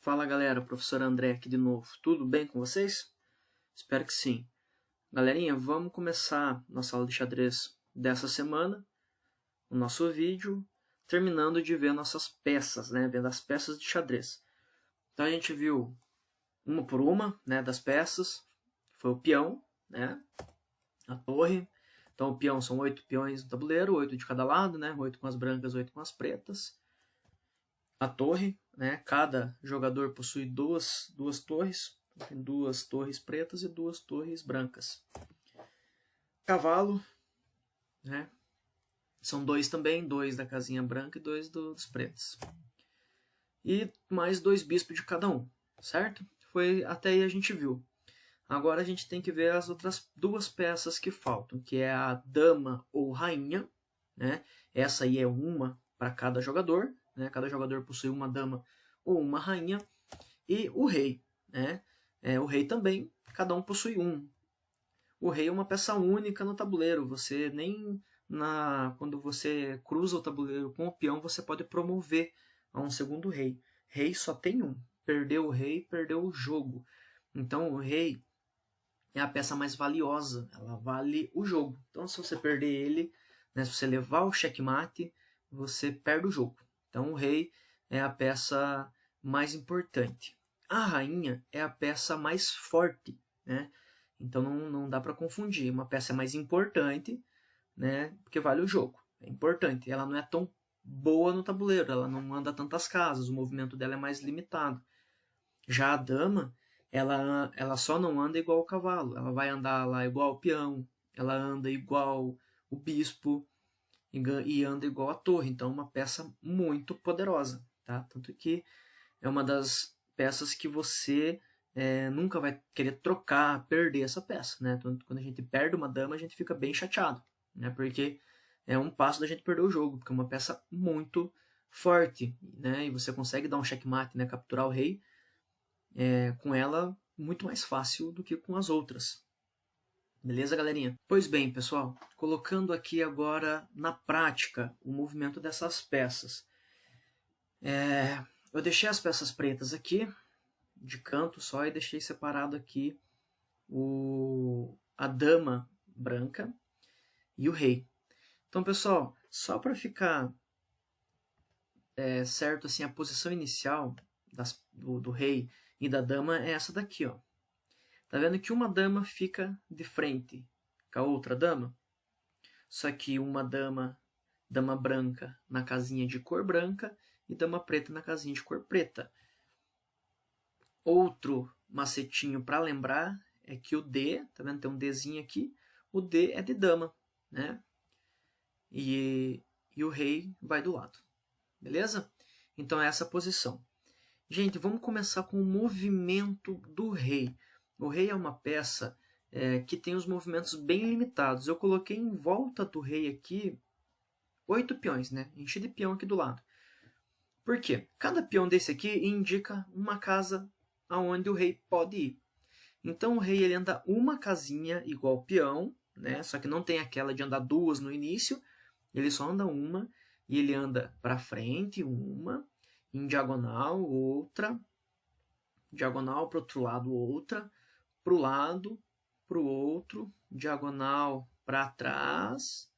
Fala galera, professor André aqui de novo. Tudo bem com vocês? Espero que sim. Galerinha, vamos começar nossa aula de xadrez dessa semana, o nosso vídeo, terminando de ver nossas peças, né? Vendo as peças de xadrez. Então a gente viu uma por uma, né, das peças. Foi o peão, né? A torre. Então o peão são 8 peões no tabuleiro, 8 de cada lado, né? 8 com as brancas, 8 com as pretas. A torre, né? Cada jogador possui duas torres, tem 2 torres pretas e 2 torres brancas. Cavalo, né? São 2 também, 2 da casinha branca e 2 dos pretos. E mais 2 bispos de cada um, certo? Foi até aí a gente viu. Agora a gente tem que ver as outras 2 peças que faltam, que é a dama ou rainha, né? Essa aí é uma para cada jogador, né? Cada jogador possui uma dama ou uma rainha. E o rei, né? O rei também, cada um possui um. O rei é uma peça única no tabuleiro. Você nem quando você cruza o tabuleiro com o peão, você pode promover a um segundo rei. Rei só tem um. Perdeu o rei, perdeu o jogo. Então o rei é a peça mais valiosa, ela vale o jogo. Então se você perder ele, né, se você levar o checkmate, você perde o jogo. Então o rei é a peça mais importante. A rainha é a peça mais forte, né? Então não dá para confundir. Uma peça é mais importante, né, porque vale o jogo. É importante. Ela não é tão boa no tabuleiro, ela não anda tantas casas, o movimento dela é mais limitado. Já a dama, ela só não anda igual o cavalo. Ela vai andar lá igual o peão, ela anda igual o bispo e anda igual a torre. Então é uma peça muito poderosa, tá? Tanto que é uma das peças que você nunca vai querer trocar, perder essa peça, né? Então, quando a gente perde uma dama, a gente fica bem chateado, né? Porque é um passo da gente perder o jogo, porque é uma peça muito forte, né? E você consegue dar um checkmate, né? Capturar o rei com ela muito mais fácil do que com as outras. Beleza, galerinha? Pois bem, pessoal, colocando aqui agora na prática o movimento dessas peças. Eu deixei as peças pretas aqui, de canto só, e deixei separado aqui a dama branca e o rei. Então, pessoal, só para ficar certo assim, a posição inicial do rei e da dama é essa daqui, ó. Tá vendo que uma dama fica de frente com a outra dama? Só que uma dama branca na casinha de cor branca e dama preta na casinha de cor preta. Outro macetinho para lembrar é que o D, tá vendo? Tem um Dzinho aqui. O D é de dama, né? E o rei vai do lado. Beleza? Então é essa a posição. Gente, vamos começar com o movimento do rei. O rei é uma peça que tem os movimentos bem limitados. Eu coloquei em volta do rei aqui 8 peões, né? Enchi de peão aqui do lado. Por quê? Cada peão desse aqui indica uma casa aonde o rei pode ir. Então o rei ele anda uma casinha igual o peão, né? Só que não tem aquela de andar 2 no início. Ele só anda uma e ele anda para frente uma, em diagonal outra, diagonal para o outro lado outra, para o lado, para o outro, diagonal para trás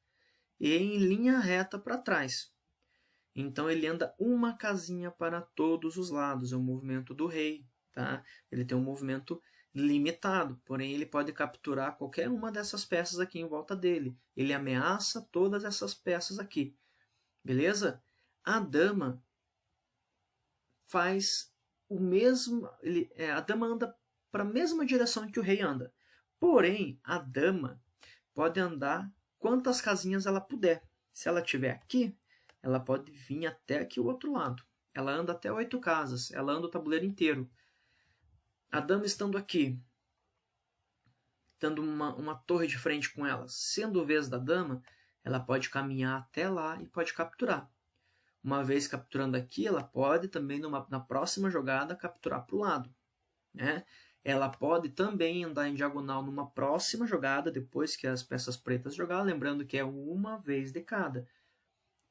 e em linha reta para trás. Então ele anda uma casinha para todos os lados, é o movimento do rei, tá? Ele tem um movimento limitado, porém ele pode capturar qualquer uma dessas peças aqui em volta dele. Ele ameaça todas essas peças aqui, beleza? A dama faz o mesmo, a dama anda para a mesma direção que o rei anda. Porém, a dama pode andar quantas casinhas ela puder. Se ela estiver aqui, ela pode vir até aqui o outro lado. Ela anda até 8 casas, ela anda o tabuleiro inteiro. A dama estando aqui, tendo uma torre de frente com ela, sendo vez da dama, ela pode caminhar até lá e pode capturar. Uma vez capturando aqui, ela pode também, na próxima jogada, capturar para o lado, né? Ela pode também andar em diagonal numa próxima jogada, depois que as peças pretas jogar, lembrando que é uma vez de cada.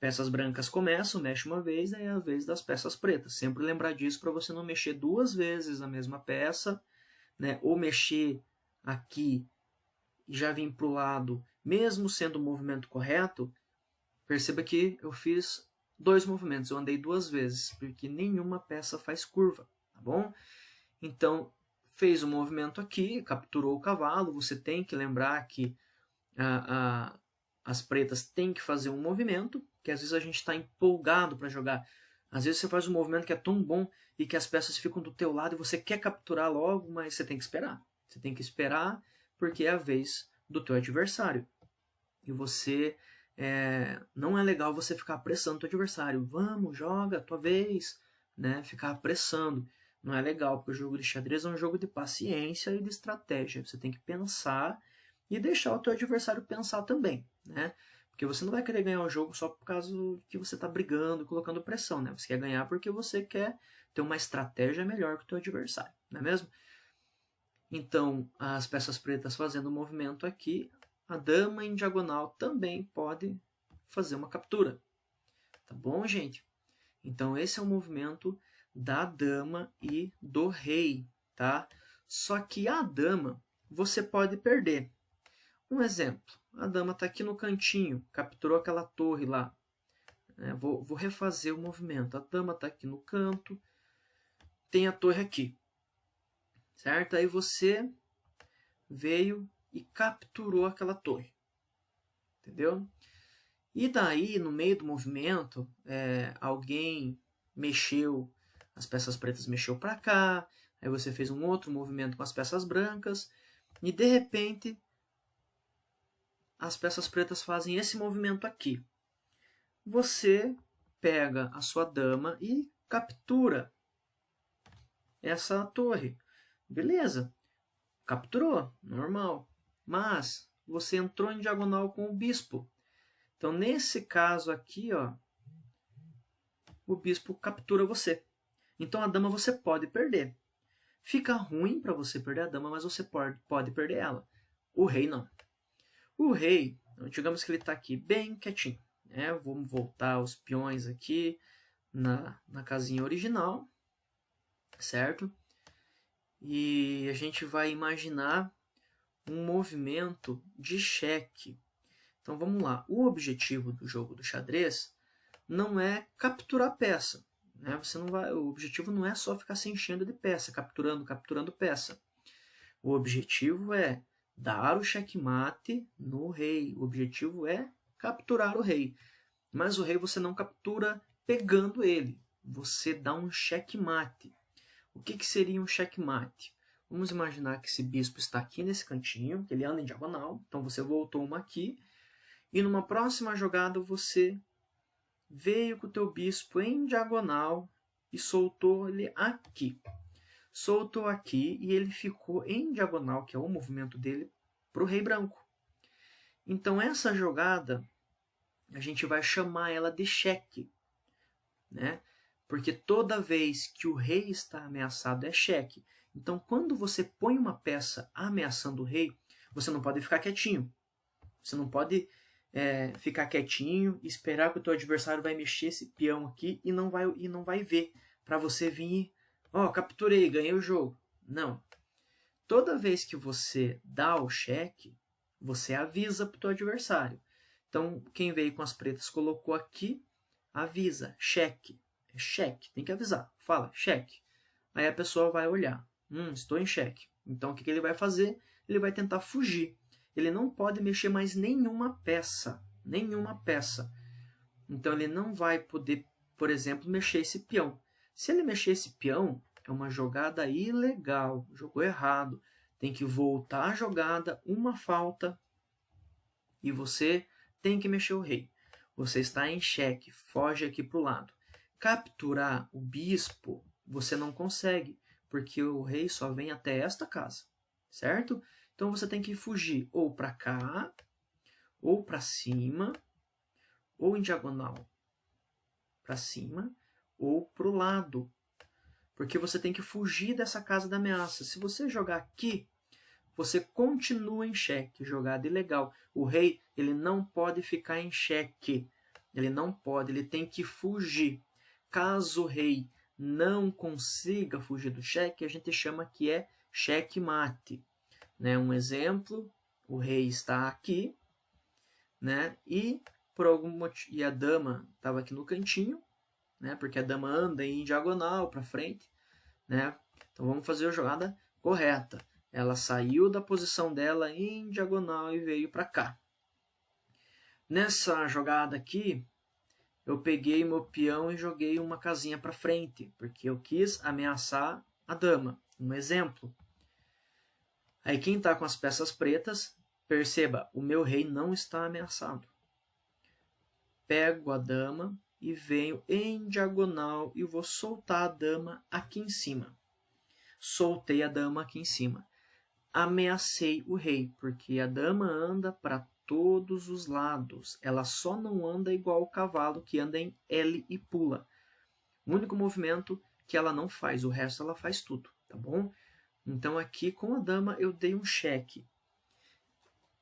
Peças brancas começam, mexe uma vez, aí é a vez das peças pretas. Sempre lembrar disso para você não mexer 2 vezes a mesma peça, né? Ou mexer aqui e já vir para o lado, mesmo sendo o movimento correto. Perceba que eu fiz 2 movimentos, eu andei 2 vezes, porque nenhuma peça faz curva, tá bom? Então, fez o movimento aqui, capturou o cavalo, você tem que lembrar que as pretas têm que fazer um movimento, que às vezes a gente está empolgado para jogar. Às vezes você faz um movimento que é tão bom e que as peças ficam do teu lado e você quer capturar logo, mas você tem que esperar. Você tem que esperar porque é a vez do teu adversário. E você... não é legal você ficar apressando o teu adversário. Vamos, joga, tua vez. Né? Ficar apressando. Não é legal, porque o jogo de xadrez é um jogo de paciência e de estratégia. Você tem que pensar e deixar o teu adversário pensar também, né? Porque você não vai querer ganhar o jogo só por causa que você está brigando, colocando pressão, né? Você quer ganhar porque você quer ter uma estratégia melhor que o teu adversário, não é mesmo? Então, as peças pretas fazendo o movimento aqui, a dama em diagonal também pode fazer uma captura. Tá bom, gente? Então, esse é o movimento da dama e do rei, tá? Só que a dama você pode perder. Um exemplo, a dama está aqui no cantinho, capturou aquela torre lá. Vou refazer o movimento. A dama está aqui no canto, tem a torre aqui, certo? Aí você veio e capturou aquela torre, entendeu? E daí, no meio do movimento, alguém mexeu, as peças pretas mexeu para cá, aí você fez um outro movimento com as peças brancas, e de repente as peças pretas fazem esse movimento aqui. Você pega a sua dama e captura essa torre. Beleza, capturou, normal. Mas você entrou em diagonal com o bispo. Então, nesse caso aqui, ó, o bispo captura você. Então, a dama você pode perder. Fica ruim para você perder a dama, mas você pode perder ela. O rei não. O rei, digamos que ele está aqui bem quietinho. Vamos voltar os peões aqui na casinha original, certo? E a gente vai imaginar um movimento de cheque. Então vamos lá. O objetivo do jogo do xadrez não é capturar a peça. Né? O objetivo não é só ficar se enchendo de peça, capturando peça. O objetivo é dar o checkmate no rei. O objetivo é capturar o rei. Mas o rei você não captura pegando ele. Você dá um checkmate. O que seria um checkmate? Vamos imaginar que esse bispo está aqui nesse cantinho, que ele anda em diagonal. Então você voltou uma aqui. E numa próxima jogada você veio com o teu bispo em diagonal e soltou ele aqui. Soltou aqui e ele ficou em diagonal, que é o movimento dele, para o rei branco. Então essa jogada, a gente vai chamar ela de cheque, né? Porque toda vez que o rei está ameaçado é cheque. Então quando você põe uma peça ameaçando o rei, você não pode ficar quietinho. Você não pode ficar quietinho e esperar que o teu adversário vai mexer esse peão aqui e não vai ver para você vir capturei, ganhei o jogo. Não. Toda vez que você dá o cheque, você avisa para o teu adversário. Então, quem veio com as pretas colocou aqui, avisa, cheque. É cheque, tem que avisar. Fala, cheque. Aí a pessoa vai olhar. Estou em cheque. Então, o que ele vai fazer? Ele vai tentar fugir. Ele não pode mexer mais nenhuma peça. Nenhuma peça. Então, ele não vai poder, por exemplo, mexer esse peão. Se ele mexer esse peão, é uma jogada ilegal. Jogou errado. Tem que voltar a jogada, uma falta. E você tem que mexer o rei. Você está em xeque. Foge aqui para o lado. Capturar o bispo, você não consegue. Porque o rei só vem até esta casa. Certo? Então você tem que fugir ou para cá, ou para cima, ou em diagonal para cima, ou para o lado. Porque você tem que fugir dessa casa da ameaça. Se você jogar aqui, você continua em xeque. Jogada ilegal. O rei ele não pode ficar em xeque. Ele não pode, ele tem que fugir. Caso o rei não consiga fugir do cheque, a gente chama que é checkmate. Né? Um exemplo, o rei está aqui, né? E por algum motivo, e a dama estava aqui no cantinho, né? Porque a dama anda em diagonal para frente, né? Então vamos fazer a jogada correta. Ela saiu da posição dela em diagonal e veio para cá. Nessa jogada aqui, eu peguei meu peão e joguei uma casinha para frente, porque eu quis ameaçar a dama. Um exemplo. Aí quem está com as peças pretas, perceba, o meu rei não está ameaçado. Pego a dama e venho em diagonal e vou soltar a dama aqui em cima. Soltei a dama aqui em cima. Ameacei o rei, porque a dama anda para todos os lados. Ela só não anda igual o cavalo, que anda em L e pula. O único movimento que ela não faz, o resto ela faz tudo, tá bom? Então aqui com a dama eu dei um cheque.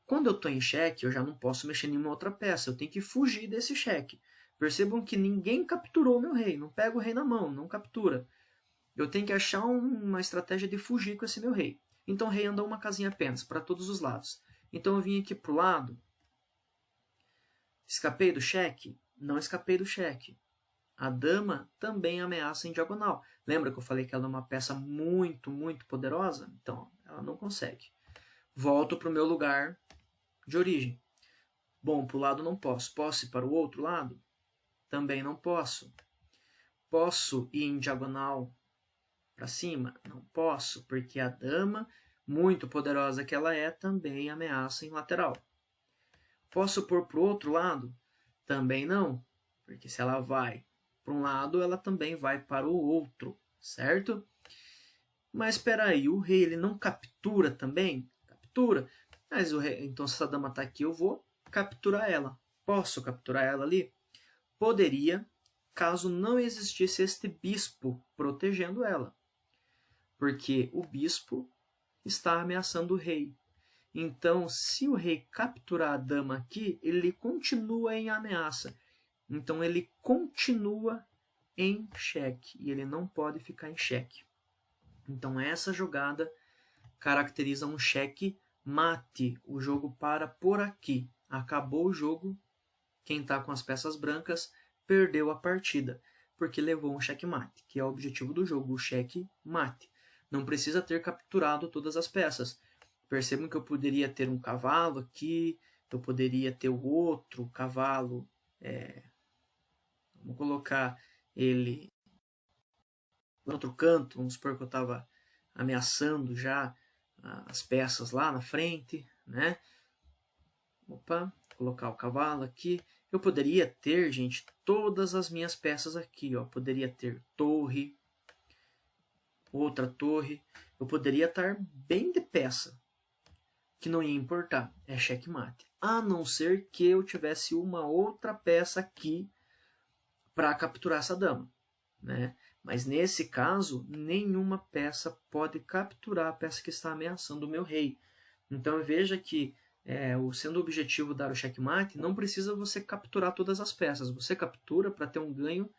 Quando eu estou em cheque, eu já não posso mexer em nenhuma outra peça, eu tenho que fugir desse cheque. Percebam que ninguém capturou o meu rei, não pega o rei na mão, não captura. Eu tenho que achar uma estratégia de fugir com esse meu rei. Então o rei andou uma casinha apenas, para todos os lados. Então eu vim aqui para o lado. Escapei do cheque? Não escapei do cheque. A dama também ameaça em diagonal. Lembra que eu falei que ela é uma peça muito, muito poderosa? Então, ela não consegue. Volto para o meu lugar de origem. Bom, para o lado não posso. Posso ir para o outro lado? Também não posso. Posso ir em diagonal para cima? Não posso, porque a dama, muito poderosa que ela é, também ameaça em lateral. Posso pôr para o outro lado? Também não, porque se ela vai para um lado, ela também vai para o outro, certo? Mas espera aí, o rei ele não captura também? Captura. Mas o rei, então se essa dama está aqui, eu vou capturar ela. Posso capturar ela ali? Poderia, caso não existisse este bispo protegendo ela. Porque o bispo está ameaçando o rei. Então, se o rei capturar a dama aqui, ele continua em ameaça. Então, ele continua em xeque. E ele não pode ficar em xeque. Então, essa jogada caracteriza um xeque mate. O jogo para por aqui. Acabou o jogo. Quem está com as peças brancas perdeu a partida. Porque levou um xeque mate, que é o objetivo do jogo, o xeque mate. Não precisa ter capturado todas as peças. Percebam que eu poderia ter um cavalo aqui, eu poderia ter o outro cavalo, vamos colocar ele no outro canto, vamos supor que eu estava ameaçando já as peças lá na frente, né? Opa, colocar o cavalo aqui. Eu poderia ter, gente, todas as minhas peças aqui, ó. Poderia ter torre, outra torre. Eu poderia estar bem de peça, que não ia importar, é checkmate. A não ser que eu tivesse uma outra peça aqui para capturar essa dama, né? Mas nesse caso, nenhuma peça pode capturar a peça que está ameaçando o meu rei. Então veja que, sendo o objetivo dar o checkmate, não precisa você capturar todas as peças. Você captura para ter um ganho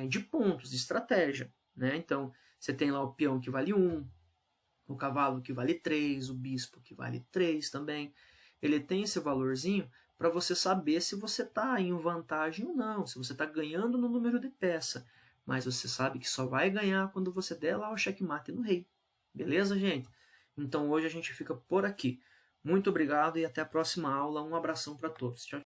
de pontos, de estratégia, né? Então você tem lá o peão que vale 1, o cavalo que vale 3, o bispo que vale 3 também. Ele tem esse valorzinho para você saber se você está em vantagem ou não, se você está ganhando no número de peça. Mas você sabe que só vai ganhar quando você der lá o checkmate no rei. Beleza, gente? Então hoje a gente fica por aqui. Muito obrigado e até a próxima aula. Um abração para todos. Tchau.